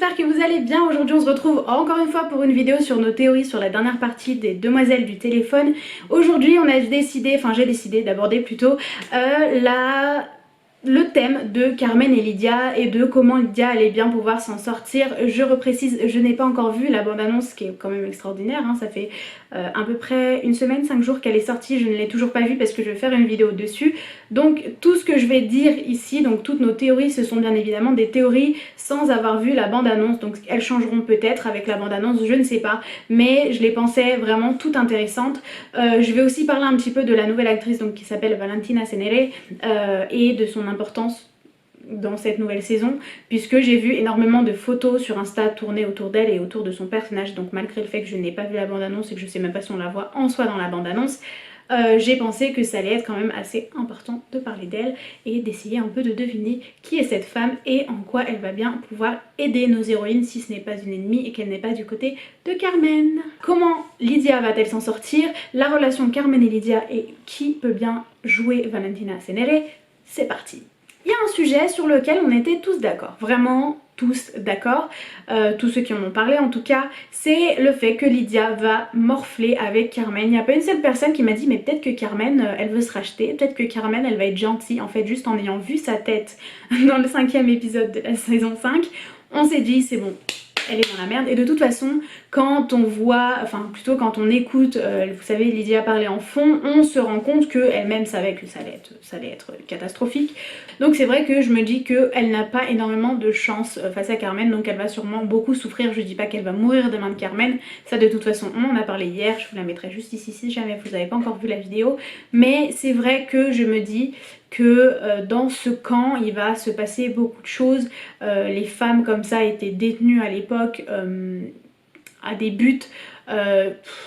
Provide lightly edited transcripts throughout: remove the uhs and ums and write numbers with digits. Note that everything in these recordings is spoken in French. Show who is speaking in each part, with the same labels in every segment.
Speaker 1: j'espère que vous allez bien. Aujourd'hui on se retrouve encore une fois pour une vidéo sur nos théories sur la dernière partie des demoiselles du téléphone. Aujourd'hui on a décidé, enfin j'ai décidé d'aborder plutôt le thème de Carmen et Lydia et de comment Lydia allait bien pouvoir s'en sortir. Je reprécise, je n'ai pas encore vu la bande-annonce qui est quand même extraordinaire, hein. Ça fait à peu près une semaine, 5 jours qu'elle est sortie, je ne l'ai toujours pas vue parce que je vais faire une vidéo dessus. Donc tout ce que je vais dire ici, donc toutes nos théories, ce sont bien évidemment des théories sans avoir vu la bande-annonce. Donc elles changeront peut-être avec la bande-annonce, je ne sais pas, mais je les pensais vraiment toutes intéressantes. Je vais aussi parler un petit peu de la nouvelle actrice donc, qui s'appelle Valentina Cenere et de son importance dans cette nouvelle saison, puisque j'ai vu énormément de photos sur Insta tournées autour d'elle et autour de son personnage. Donc malgré le fait que je n'ai pas vu la bande-annonce et que je sais même pas si on la voit en soi dans la bande-annonce, j'ai pensé que ça allait être quand même assez important de parler d'elle et d'essayer un peu de deviner qui est cette femme et en quoi elle va bien pouvoir aider nos héroïnes si ce n'est pas une ennemie et qu'elle n'est pas du côté de Carmen. Comment Lydia va-t-elle s'en sortir? La relation Carmen et Lydia et qui peut bien jouer Valentina Cenere? C'est parti. Il y a un sujet sur lequel on était tous d'accord, vraiment tous d'accord, tous ceux qui en ont parlé en tout cas, c'est le fait que Lydia va morfler avec Carmen. Il n'y a pas une seule personne qui m'a dit mais peut-être que Carmen elle veut se racheter, peut-être que Carmen elle va être gentille. En fait juste en ayant vu sa tête dans le 5e épisode de la saison 5, on s'est dit c'est bon, elle est dans la merde. Et de toute façon quand on voit, enfin plutôt quand on écoute, vous savez Lydia parler en fond, on se rend compte qu'elle-même savait que ça allait être catastrophique. Donc c'est vrai que je me dis qu'elle n'a pas énormément de chance face à Carmen, donc elle va sûrement beaucoup souffrir. Je dis pas qu'elle va mourir des mains de Carmen, ça de toute façon on en a parlé hier, je vous la mettrai juste ici si jamais vous n'avez pas encore vu la vidéo. Mais c'est vrai que je me dis que dans ce camp il va se passer beaucoup de choses. Les femmes comme ça étaient détenues à l'époque à des buts.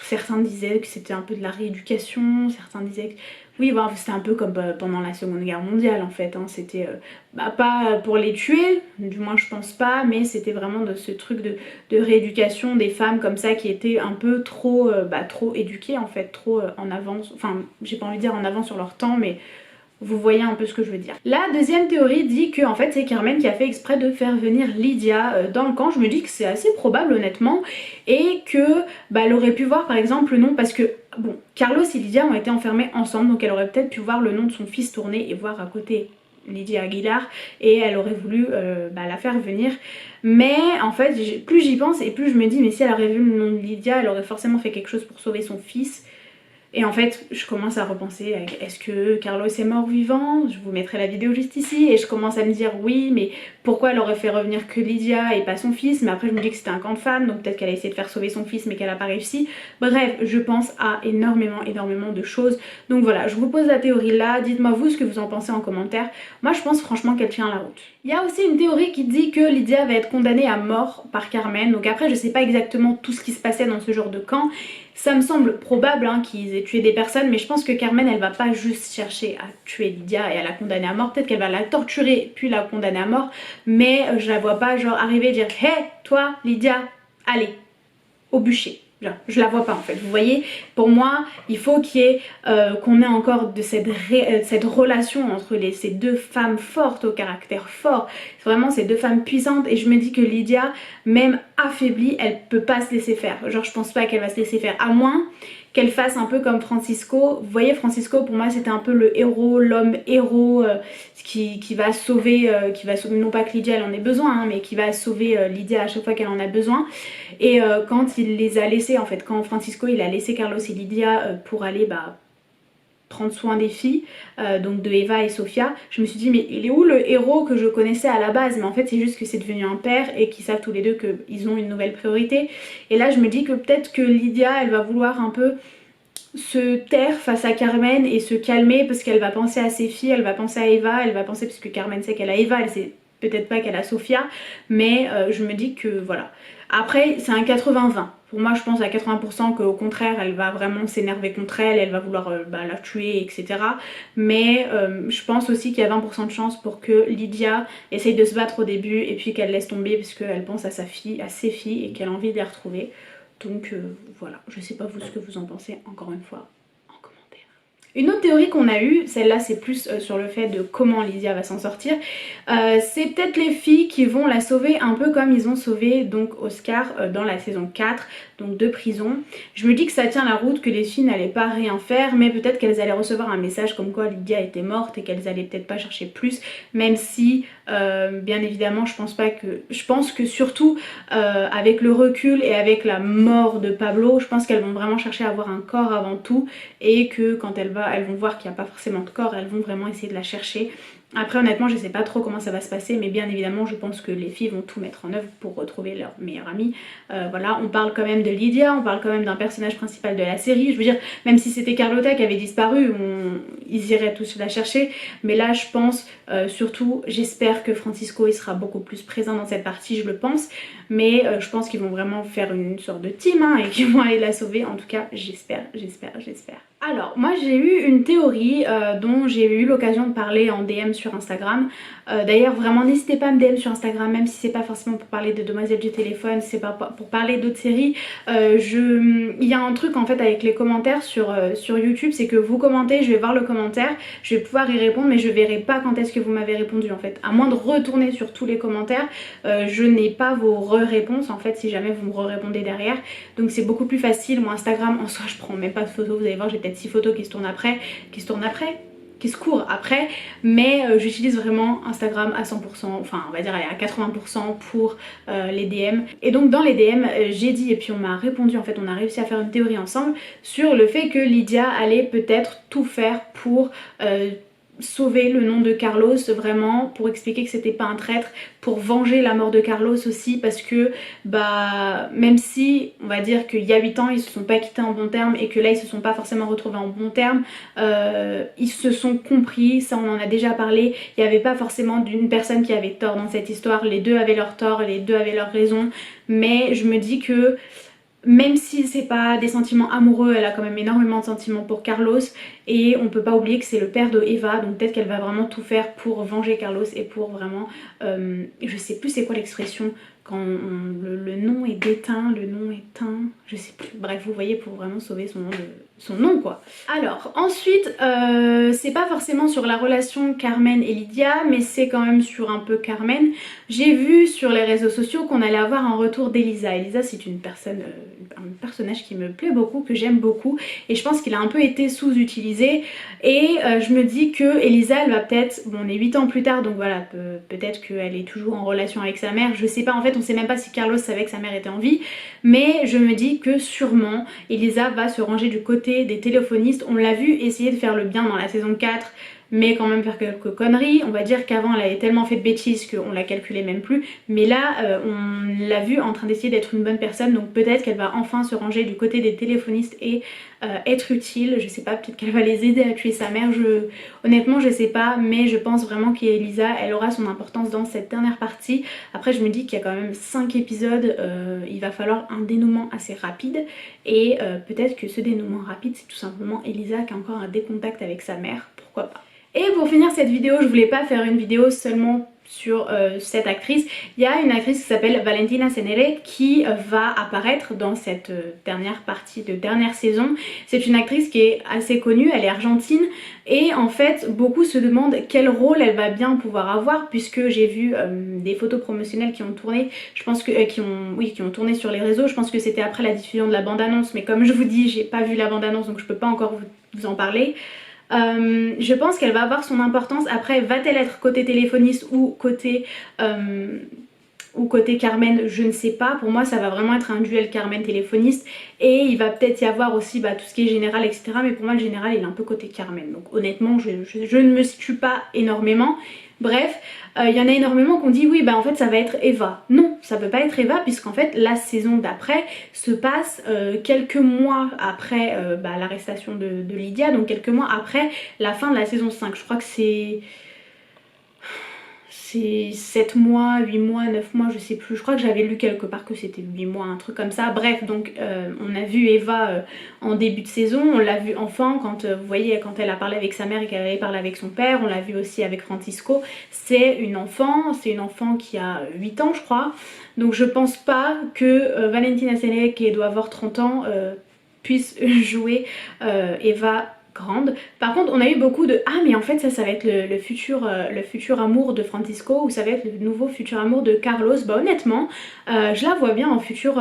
Speaker 1: Certains disaient que c'était un peu de la rééducation, certains disaient que oui, bah, c'était un peu comme pendant la Seconde Guerre mondiale en fait, hein. C'était pas pour les tuer, du moins je pense pas, mais c'était vraiment de ce truc de rééducation des femmes comme ça qui étaient un peu trop, trop éduquées en fait, trop en avance, enfin j'ai pas envie de dire en avance sur leur temps, mais vous voyez un peu ce que je veux dire. La deuxième théorie dit que en fait c'est Carmen qui a fait exprès de faire venir Lydia dans le camp. Je me dis que c'est assez probable honnêtement et que elle aurait pu voir par exemple le nom, parce que bon, Carlos et Lydia ont été enfermés ensemble, donc elle aurait peut-être pu voir le nom de son fils tourner et voir à côté Lydia Aguilar et elle aurait voulu la faire venir. Mais en fait plus j'y pense et plus je me dis mais si elle aurait vu le nom de Lydia, elle aurait forcément fait quelque chose pour sauver son fils. Et en fait, je commence à repenser, est-ce que Carlos est mort vivant? Je vous mettrai la vidéo juste ici. Et je commence à me dire oui, mais pourquoi elle aurait fait revenir que Lydia et pas son fils? Mais après je me dis que c'était un camp de femmes, donc peut-être qu'elle a essayé de faire sauver son fils mais qu'elle n'a pas réussi. Bref, je pense à énormément de choses. Donc voilà, je vous pose la théorie là, dites-moi vous ce que vous en pensez en commentaire. Moi je pense franchement qu'elle tient la route. Il y a aussi une théorie qui dit que Lydia va être condamnée à mort par Carmen. Donc après je sais pas exactement tout ce qui se passait dans ce genre de camp. Ça me semble probable hein, qu'ils aient tué des personnes, mais je pense que Carmen elle va pas juste chercher à tuer Lydia et à la condamner à mort. Peut-être qu'elle va la torturer puis la condamner à mort, mais je la vois pas genre arriver et dire « Hey toi Lydia, allez, au bûcher ». Genre, je la vois pas en fait, vous voyez. Pour moi il faut qu'il y ait qu'on ait encore de cette relation entre ces deux femmes fortes au caractère fort, vraiment ces deux femmes puissantes. Et je me dis que Lydia même affaiblie elle peut pas se laisser faire, genre je pense pas qu'elle va se laisser faire, à moins qu'elle fasse un peu comme Francisco. Vous voyez Francisco pour moi c'était un peu le héros, l'homme héros qui va sauver, non pas que Lydia elle en ait besoin hein, mais qui va sauver Lydia à chaque fois qu'elle en a besoin. Et quand il les a laissés en fait, quand Francisco il a laissé Carlos et Lydia pour aller prendre soin des filles, donc de Eva et Sofia, je me suis dit mais il est où le héros que je connaissais à la base? Mais en fait c'est juste que c'est devenu un père et qu'ils savent tous les deux qu'ils ont une nouvelle priorité. Et là je me dis que peut-être que Lydia elle va vouloir un peu se taire face à Carmen et se calmer parce qu'elle va penser à ses filles, elle va penser à Eva, elle va penser, parce que Carmen sait qu'elle a Eva, elle sait peut-être pas qu'elle a Sofia, mais je me dis que voilà. Après c'est un 80-20, pour moi je pense à 80% qu'au contraire elle va vraiment s'énerver contre elle, elle va vouloir la tuer etc. Mais je pense aussi qu'il y a 20% de chance pour que Lydia essaye de se battre au début et puis qu'elle laisse tomber parce qu'elle pense à sa fille, à ses filles et qu'elle a envie de les retrouver. Donc voilà, je sais pas vous ce que vous en pensez encore une fois en commentaire. Une autre théorie qu'on a eue, celle-là c'est plus sur le fait de comment Lydia va s'en sortir, c'est peut-être les filles qui vont la sauver un peu comme ils ont sauvé donc Oscar dans la saison 4, donc de prison. Je me dis que ça tient la route, que les filles n'allaient pas rien faire, mais peut-être qu'elles allaient recevoir un message comme quoi Lydia était morte et qu'elles allaient peut-être pas chercher plus, même si bien évidemment je pense que surtout avec le recul et avec la mort de Pablo, je pense qu'elles vont vraiment chercher à avoir un corps avant tout, et que quand elles vont voir qu'il n'y a pas forcément de corps, elles vont vraiment essayer de la chercher. Après honnêtement je sais pas trop comment ça va se passer, mais bien évidemment je pense que les filles vont tout mettre en œuvre pour retrouver leur meilleure amie. Voilà, on parle quand même de Lydia, on parle quand même d'un personnage principal de la série. Je veux dire, même si c'était Carlotta qui avait disparu, ils iraient tous la chercher. Mais là je pense, surtout j'espère que Francisco il sera beaucoup plus présent dans cette partie, je le pense. Mais je pense qu'ils vont vraiment faire une sorte de team hein, et qu'ils vont aller la sauver. En tout cas j'espère. Alors moi j'ai eu une théorie dont j'ai eu l'occasion de parler en DM sur Instagram. D'ailleurs vraiment n'hésitez pas à me DM sur Instagram, même si c'est pas forcément pour parler de Demoiselles du téléphone, c'est pas pour parler d'autres séries. Il y a un truc en fait avec les commentaires sur YouTube, c'est que vous commentez, je vais voir le commentaire, je vais pouvoir y répondre, mais je verrai pas quand est-ce que vous m'avez répondu en fait. À moins de retourner sur tous les commentaires, je n'ai pas vos réponses en fait si jamais vous me répondez derrière. Donc c'est beaucoup plus facile. Moi Instagram en soi je prends même pas de photos, vous allez voir j'ai peut-être 6 photos qui se courent après, mais j'utilise vraiment Instagram à 100%, enfin on va dire allez, à 80% pour les DM. Et donc dans les DM j'ai dit, et puis on m'a répondu, en fait on a réussi à faire une théorie ensemble sur le fait que Lydia allait peut-être tout faire pour sauver le nom de Carlos, vraiment pour expliquer que c'était pas un traître, pour venger la mort de Carlos aussi, parce que bah même si on va dire qu'il y a 8 ans ils se sont pas quittés en bon terme et que là ils se sont pas forcément retrouvés en bon terme, ils se sont compris, ça on en a déjà parlé, il n'y avait pas forcément d'une personne qui avait tort dans cette histoire, les deux avaient leur tort, les deux avaient leur raison, mais je me dis que même si c'est pas des sentiments amoureux, elle a quand même énormément de sentiments pour Carlos, et on peut pas oublier que c'est le père de Eva, donc peut-être qu'elle va vraiment tout faire pour venger Carlos et pour vraiment, je sais plus c'est quoi l'expression quand le nom est déteint, le nom est teint, je sais plus, bref vous voyez, pour vraiment sauver son nom quoi. Alors ensuite c'est pas forcément sur la relation Carmen et Lydia, mais c'est quand même sur un peu Carmen. J'ai vu sur les réseaux sociaux qu'on allait avoir un retour d'Elisa. Elisa c'est une personne, un personnage qui me plaît beaucoup, que j'aime beaucoup, et je pense qu'il a un peu été sous-utilisé, et je me dis que Elisa elle va peut-être, bon on est 8 ans plus tard donc voilà, peut-être qu'elle est toujours en relation avec sa mère, je sais pas, en fait on sait même pas si Carlos savait que sa mère était en vie, mais je me dis que sûrement Elisa va se ranger du côté des téléphonistes. On l'a vu essayer de faire le bien dans la saison 4, mais quand même faire quelques conneries. On va dire qu'avant elle avait tellement fait de bêtises qu'on la calculait même plus, mais là on l'a vu en train d'essayer d'être une bonne personne, donc peut-être qu'elle va enfin se ranger du côté des téléphonistes et être utile, je sais pas, peut-être qu'elle va les aider à tuer sa mère, honnêtement je sais pas, mais je pense vraiment qu'Elisa elle aura son importance dans cette dernière partie. Après je me dis qu'il y a quand même 5 épisodes, il va falloir un dénouement assez rapide, et peut-être que ce dénouement rapide c'est tout simplement Elisa qui a encore un décontact avec sa mère, pourquoi pas. Et pour finir cette vidéo, je voulais pas faire une vidéo seulement sur cette actrice. Il y a une actrice qui s'appelle Valentina Cenere qui va apparaître dans cette dernière partie de dernière saison. C'est une actrice qui est assez connue, elle est argentine, et en fait beaucoup se demandent quel rôle elle va bien pouvoir avoir, puisque j'ai vu des photos promotionnelles qui ont tourné, je pense que qui ont tourné sur les réseaux. Je pense que c'était après la diffusion de la bande-annonce, mais comme je vous dis j'ai pas vu la bande-annonce donc je peux pas encore vous en parler. Je pense qu'elle va avoir son importance. Après, va-t-elle être côté téléphoniste ou côté Carmen, je ne sais pas. Pour moi ça va vraiment être un duel Carmen téléphoniste, et il va peut-être y avoir aussi tout ce qui est général etc, mais pour moi le général il est un peu côté Carmen, donc honnêtement je ne me situe pas énormément. Bref, il y en a énormément qui ont dit oui en fait ça va être Eva. Non, ça peut pas être Eva, puisqu'en fait la saison d'après se passe quelques mois après l'arrestation de Lydia, donc quelques mois après la fin de la saison 5. Je crois que c'est 7 mois, 8 mois, 9 mois, je sais plus. Je crois que j'avais lu quelque part que c'était 8 mois, un truc comme ça. Bref, donc on a vu Eva en début de saison, on l'a vu enfant quand, vous voyez, quand elle a parlé avec sa mère et qu'elle avait parlé avec son père. On l'a vu aussi avec Francisco. C'est une enfant qui a 8 ans je crois. Donc je pense pas que Valentina Cenere, qui doit avoir 30 ans, puisse jouer Eva grande. Par contre on a eu beaucoup de ah mais en fait ça va être le futur amour de Francisco ou ça va être le nouveau futur amour de Carlos. Bah honnêtement je la vois bien en future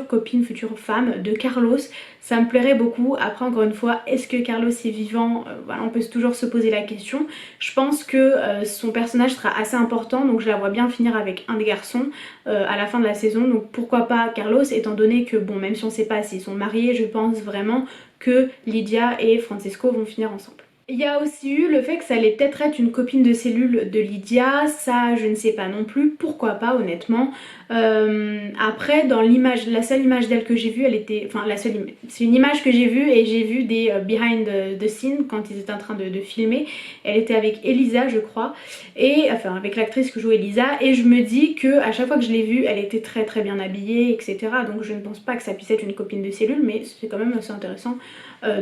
Speaker 1: copine, future femme de Carlos, ça me plairait beaucoup. Après encore une fois, est-ce que Carlos est vivant? Voilà, on peut toujours se poser la question. Je pense que son personnage sera assez important, donc je la vois bien finir avec un des garçons à la fin de la saison, donc pourquoi pas Carlos, étant donné que bon, même si on sait pas s'ils sont mariés, je pense vraiment que Lydia et Francisco vont finir ensemble. Il y a aussi eu le fait que ça allait peut-être être une copine de cellule de Lydia, ça je ne sais pas non plus, pourquoi pas honnêtement. Après dans l'image, la seule image d'elle que j'ai vue, elle était, enfin la seule, c'est une image que j'ai vue et j'ai vu des behind the scene quand ils étaient en train de filmer. Elle était avec Elisa je crois, et enfin avec l'actrice que joue Elisa, et je me dis que à chaque fois que je l'ai vue, elle était très très bien habillée, etc. Donc je ne pense pas que ça puisse être une copine de cellule, mais c'est quand même assez intéressant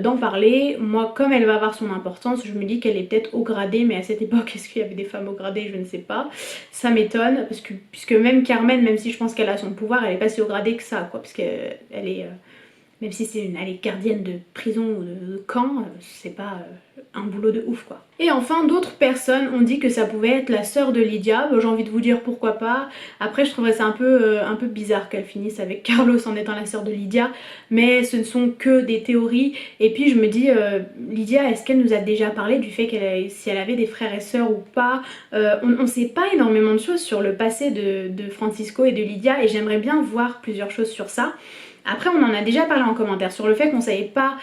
Speaker 1: d'en parler. Moi comme elle va avoir son importance, je me dis qu'elle est peut-être au gradé, mais à cette époque est-ce qu'il y avait des femmes au gradé, je ne sais pas. Ça m'étonne parce que puisque même Carmen, même si je pense qu'elle a son pouvoir, elle est pas si au gradé que ça quoi, parce qu'elle est même si elle est gardienne de prison ou de camp, c'est pas un boulot de ouf quoi. Et enfin d'autres personnes ont dit que ça pouvait être la sœur de Lydia, j'ai envie de vous dire pourquoi pas. Après je trouverais ça un peu bizarre qu'elle finisse avec Carlos en étant la sœur de Lydia, mais ce ne sont que des théories. Et puis je me dis, Lydia, est-ce qu'elle nous a déjà parlé du fait si elle avait des frères et sœurs ou pas? On sait pas énormément de choses sur le passé de Francisco et de Lydia, et j'aimerais bien voir plusieurs choses sur ça. Après on en a déjà parlé en commentaire sur le fait qu'on savait pas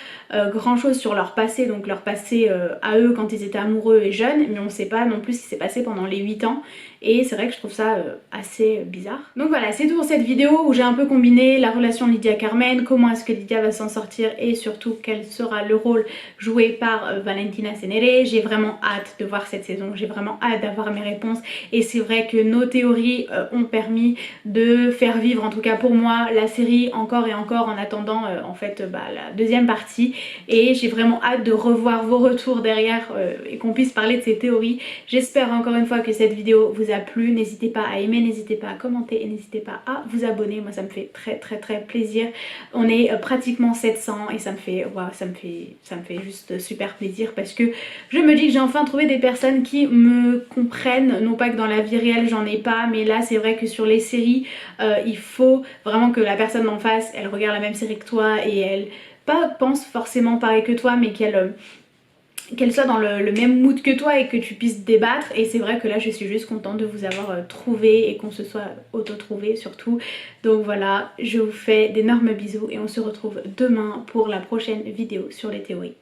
Speaker 1: grand chose sur leur passé, donc leur passé à eux quand ils étaient amoureux et jeunes, mais on sait pas non plus ce qui s'est passé pendant les 8 ans, et c'est vrai que je trouve ça assez bizarre. Donc voilà, c'est tout pour cette vidéo où j'ai un peu combiné la relation Lydia-Carmen, comment est-ce que Lydia va s'en sortir et surtout quel sera le rôle joué par Valentina Cenere. J'ai vraiment hâte de voir cette saison, j'ai vraiment hâte d'avoir mes réponses, et c'est vrai que nos théories ont permis de faire vivre, en tout cas pour moi, la série encore et encore en attendant en fait la deuxième partie, et j'ai vraiment hâte de revoir vos retours derrière et qu'on puisse parler de ces théories. J'espère encore une fois que cette vidéo vous a plu, n'hésitez pas à aimer, n'hésitez pas à commenter et n'hésitez pas à vous abonner, moi ça me fait très plaisir. On est pratiquement 700 et ça me fait juste super plaisir parce que je me dis que j'ai enfin trouvé des personnes qui me comprennent, non pas que dans la vie réelle j'en ai pas, mais là c'est vrai que sur les séries il faut vraiment que la personne d'en face elle regarde la même série que toi et elle pense forcément pareil que toi, mais qu'elle soit dans le même mood que toi et que tu puisses débattre. Et c'est vrai que là je suis juste contente de vous avoir trouvé et qu'on se soit auto-trouvé surtout. Donc voilà, je vous fais d'énormes bisous et on se retrouve demain pour la prochaine vidéo sur les théories.